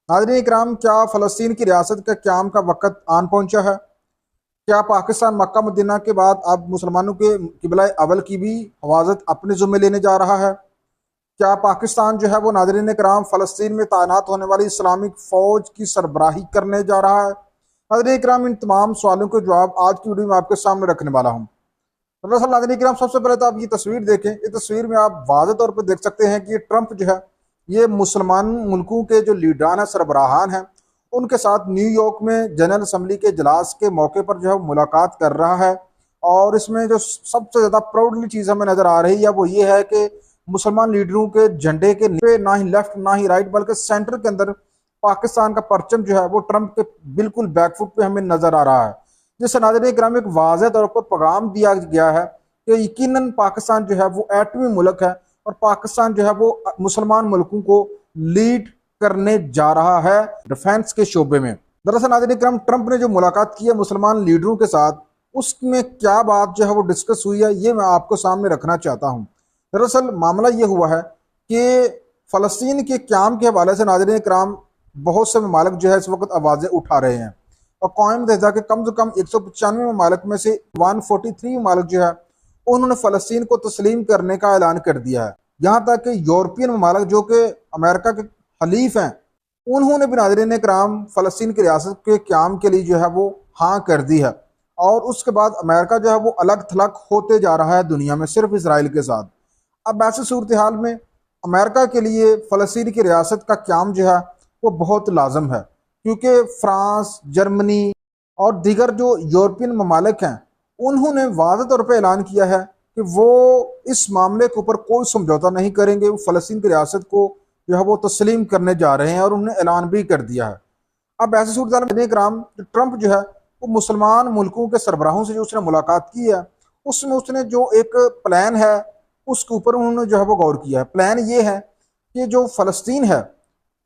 नाज़रीन इकराम, क्या फ़लस्तीन की रियासत के क़याम का वक़्त आन पहुँचा है? क्या पाकिस्तान मक्का मदीना के बाद अब मुसलमानों के किबला अवल की भी हिफाज़त अपने ज़िम्मे लेने जा रहा है? क्या पाकिस्तान जो है वो नाज़रीन इकराम फ़लस्तीन में तैनात होने वाली इस्लामिक फ़ौज की सरबराही करने जा रहा है? नाज़रीन इकराम, इन तमाम सवालों के जवाब आज की वीडियो में आपके सामने रखने वाला हूँ। दरअसल नाज़रीन इकराम, सबसे पहले तो आप ये तस्वीर देखें। इस तस्वीर में आप वाज़ेह तौर पर देख सकते हैं कि ये ट्रंप जो है, ये मुसलमान मुल्कों के जो लीडरान हैं, सरबराहान हैं, उनके साथ न्यूयॉर्क में जनरल असम्बली के इजलास के मौके पर जो है मुलाकात कर रहा है। और इसमें जो सबसे ज़्यादा प्राउडली चीज़ हमें नज़र आ रही है वो ये है कि मुसलमान लीडरों के झंडे के नीचे ना ही लेफ्ट ना ही राइट बल्कि सेंटर के अंदर पाकिस्तान का परचम जो है वो ट्रंप के बिल्कुल बैकफुट पे हमें नज़र आ रहा है। जिससे नाज़रीन इकराम, एक वाज़ेह तौर पर पैगाम दिया गया है कि यकीनन पाकिस्तान जो है वो एटमी मुल्क है और पाकिस्तान जो है वो मुसलमान मुल्कों को लीड करने जा रहा है डिफेंस के शोबे में। दरअसल नाज़रीन इकराम, ट्रंप ने जो मुलाकात की है मुसलमान लीडरों के साथ, उसमें क्या बात जो है वो डिस्कस हुई है, ये मैं आपको सामने रखना चाहता हूँ। दरअसल मामला ये हुआ है कि फ़लस्तीन के क़याम के हवाले से नाज़रीन इकराम, बहुत से ममालिक जो है इस वक्त आवाज़ें उठा रहे हैं और कौम मुत्तहिदा के कम से कम 195 ममालिक में से 143 ममालिक जो है उन्होंने फ़लस्तीन को तस्लीम करने का ऐलान कर दिया है। यहाँ तक कि यूरोपियन ममालिक जो कि अमेरिका के हलीफ हैं, उन्होंने भी नाज़रीन इकराम फ़लस्तीन की रियासत के क़याम के लिए जो है वो हाँ कर दी है। और उसके बाद अमेरिका जो है वो अलग थलग होते जा रहा है दुनिया में सिर्फ इसराइल के साथ। अब ऐसी सूरत हाल में अमेरिका के लिए फ़लस्तीन की रियासत का क़याम जो है वो बहुत लाजम है, क्योंकि फ्रांस, जर्मनी और दीगर जो यूरोपियन ममालिक हैं, उन्होंने वाज़ेह तौर पर ऐलान किया है कि वो इस मामले के ऊपर कोई समझौता नहीं करेंगे। वो फ़लस्तीन की रियासत को जो है वो तस्लीम करने जा रहे हैं और उन्होंने ऐलान भी कर दिया है। अब ऐसी सूरत में ट्रंप जो है वो मुसलमान मुल्कों के सरबराहों से जो उसने मुलाकात की है, उसमें उसने जो एक प्लान है उसके ऊपर उन्होंने जो है वो गौर किया है। प्लान ये है कि जो फ़लस्तीन है,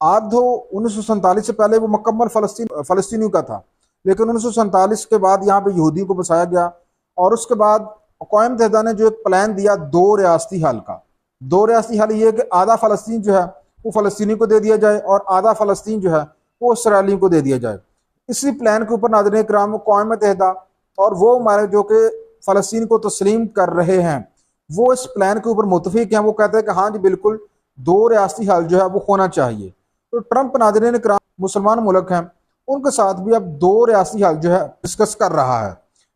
आज तो 1947 से पहले वो मुकम्मल फ़लस्तीनियों का था, लेकिन 1947 के बाद यहाँ पे यहूदियों को बसाया गया। और उसके बाद कौम मुत्तहिदा ने जो एक प्लान दिया दो रियासती हल का। दो रियासती हल ये है कि आधा फ़लस्तीन जो है वो फ़लस्तीनी को दे दिया जाए और आधा फ़लस्तीन जो है वो इसराइलियों को दे दिया जाए। इसी प्लान के ऊपर नाज़रीन इकराम, कौम मुत्तहिदा और वो हमारे जो कि फ़लस्तीन को तस्लीम कर रहे हैं, वो इस प्लान के ऊपर मुतफिक हैं। वो कहते हैं कि हाँ जी बिल्कुल, दो रियासती हल जो है वो होना चाहिए। तो ट्रंप नाज़रीन इकराम मुसलमान मुल्क हैं, उनके साथ भी अब दो रियासती हल जो है डिस्कस कर रहा है,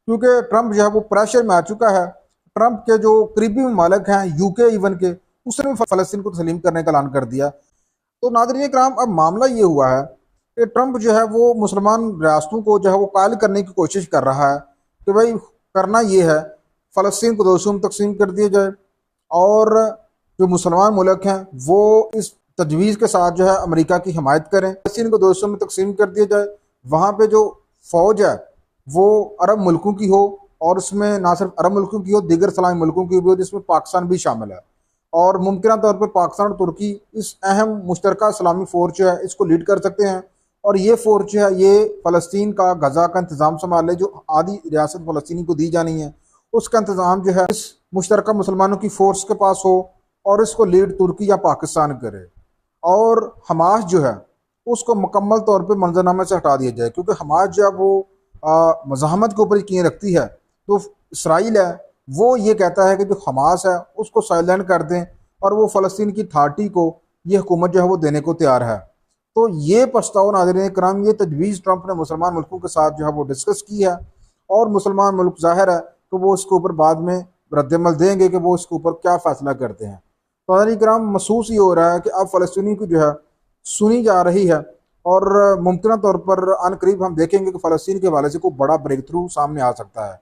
क्योंकि ट्रंप जो है वो प्रेशर में आ चुका है। ट्रंप के जो करीबी ममालिक हैं, यूके इवन के, उसने भी फ़लस्तीन को तस्लीम करने का ऐलान कर दिया। तो नाज़रीन इकराम, अब मामला ये हुआ है कि ट्रंप जो है वो मुसलमान रियासतों को जो है वो कायल करने की कोशिश कर रहा है कि भाई करना ये है, फ़लस्तीन को दो हिस्सों में तकसीम कर दिया जाए और जो मुसलमान मुल्क हैं वो इस तजवीज़ के साथ जो है अमेरिका की हिमायत करें। फ़लस्तीन को दो हिस्सों में तकसीम कर दिया जाए, वहाँ पे जो फ़ौज है वो अरब मुल्कों की हो और उसमें ना सिर्फ अरब मुल्कों की हो, दीगर इस्लामी मुल्कों की भी हो, जिसमें पाकिस्तान भी शामिल है। और मुमकिन तौर पर पाकिस्तान और तुर्की इस अहम मुश्तरका इस्लामी फ़ोर्स जो है इसको लीड कर सकते हैं। और ये फ़ोर्स जो है ये फ़लस्तीन का, गज़ा का इंतज़ाम संभाले, जो आधी रियासत फ़लस्तीनी को दी जानी है उसका इंतज़ाम जो है इस मुश्तरका मुसलमानों की फ़ोर्स के पास हो और इसको लीड तुर्की या पाकिस्तान करे। और हमास जो है उसको मुकम्मल तौर पे मंजरनामे से हटा दिया जाए, क्योंकि हमास जो है वो मज़ाहमत के ऊपर यकीन रखती है। तो इसराइल है वो ये कहता है कि जो हमास है उसको साइलेंट कर दें और वो फ़लस्तीन की अथॉरिटी को ये हुकूमत जो है वो देने को तैयार है। तो ये प्रस्ताव नाज़रीन कराम, ये तजवीज़ ट्रंप ने मुसलमान मुल्कों के साथ जो है वो डिस्कस की है और मुसलमान मुल्क ज़ाहिर है कि वो इसके ऊपर बाद में रद्दमल देंगे कि वो इसके ऊपर क्या फ़ैसला करते हैं। तो नाज़रीन कराम, महसूस ये हो रहा है कि अब फ़लस्तीनी की जो है सुनी जा रही है और मुमकिन तौर पर अनकरीब हम देखेंगे कि फ़लस्तीन के हवाले से कोई बड़ा ब्रेक थ्रू सामने आ सकता है।